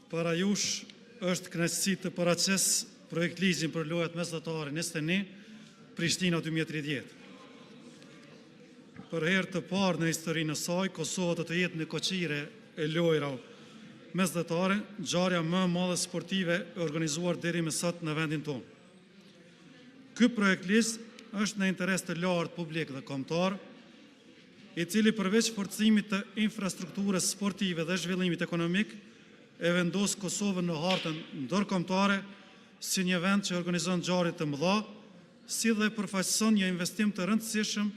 Para jush është kënaqësi të paraqes projekt ligjin për lojrat mesdhetare 21 Prishtina 2030. Për herë të parë në historinë e saj, Kosova do të jetë në koqire e lojrave mesdhetare, ngjarja më e madhe sportive e organizuar deri më sot në vendin tonë. Ky projekt ligj është në interes të lartë publik dhe kombëtar, i cili përveç forcimit të infrastrukturës sportive dhe zhvillimit ekonomik, e vendos Kosovën në hartën ndërkombëtare si një vend që organizon ngjarje të mëdha, si dhe përfaqëson një investim të rëndësishëm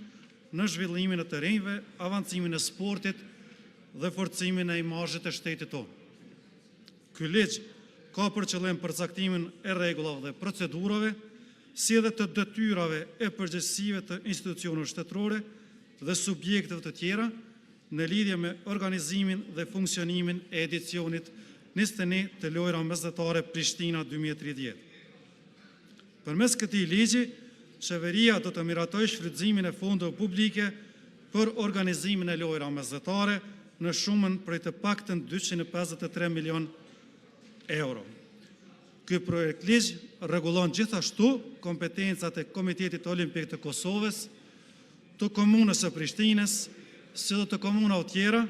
në zhvillimin e terrenjve, avancimin e sportit dhe forcimin e imazhit të shtetit tonë. Ky ligj ka për qëllim përcaktimin e rregullave dhe procedurave, si edhe të detyrave e përgjegjësive të institucioneve shtetërore dhe subjekteve të tjera në lidhje me organizimin dhe funksionimin e edicionit 21 të lojrave mesdhetare Prishtina 2030. Përmes këtij ligji, qeveria do të miratojë shfrytëzimin e fondeve publike për organizimin e lojrave mesdhetare në shumën prej të paktën 253 milion euro. Ky projekt ligj rregullon gjithashtu kompetencat e Komitetit Olimpik të Kosovës, të komunës së Prishtinës, si dhe të komunave tjera,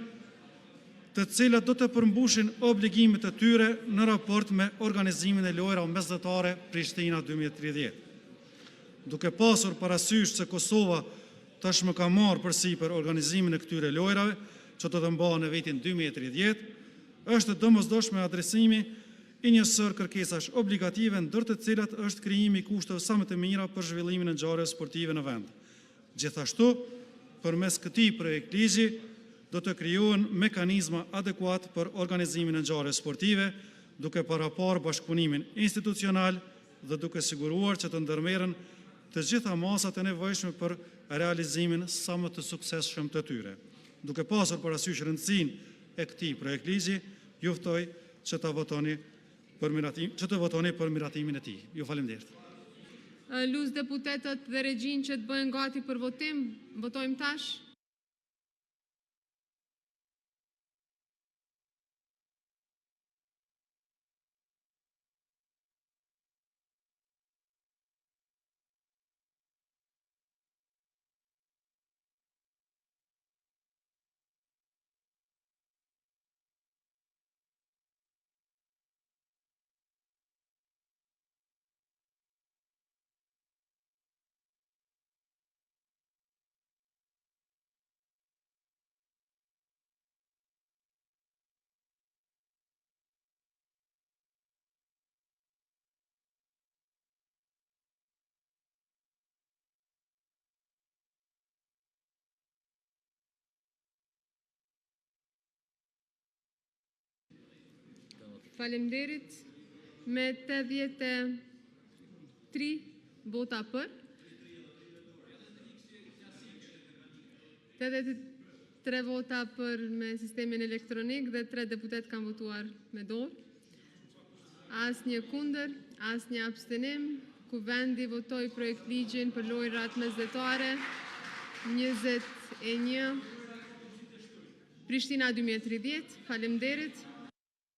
të cilat do të përmbushin obligimet e tyre në raport me organizimin e lojrave mesdhetare Prishtina 2030. Duke pasur parasysh se Kosova tashmë ka marrë përsipër organizimin e këtyre lojrave, që do të mbahen në vitin 2030, është domosdoshme adresimi i njësër kërkesash obligative, ndër të cilat është krijimi i kushteve sa më të mira për zhvillimin e ngjarjeve sportive në vend. Gjithashtu, përmes këtij projekt ligji do të krijohen mekanizma adekuat për organizimin e ngjarjeve sportive, duke paraparë bashkëpunimin institucional dhe duke siguruar që të ndërmerren të gjitha masat e nevojshme për realizimin sa më të suksesshëm të tyre. Duke pasur parasysh rëndësinë e këtij projekt ligji, ju ftoj që të votoni për miratimin e tij. Ju faleminderit. Luz deputetët dhe regjin që të bëhen gati për votim, votojmë tash. Faleminderit. Me 83 vota për, 83 vota për me sistemin elektronik dhe 3 deputet kanë votuar me dorë. Asnjë kundër, asnjë abstenim. Kuvendi votoi projekt ligjin për lojrat mesdhetare 21 Prishtina 2030. Faleminderit.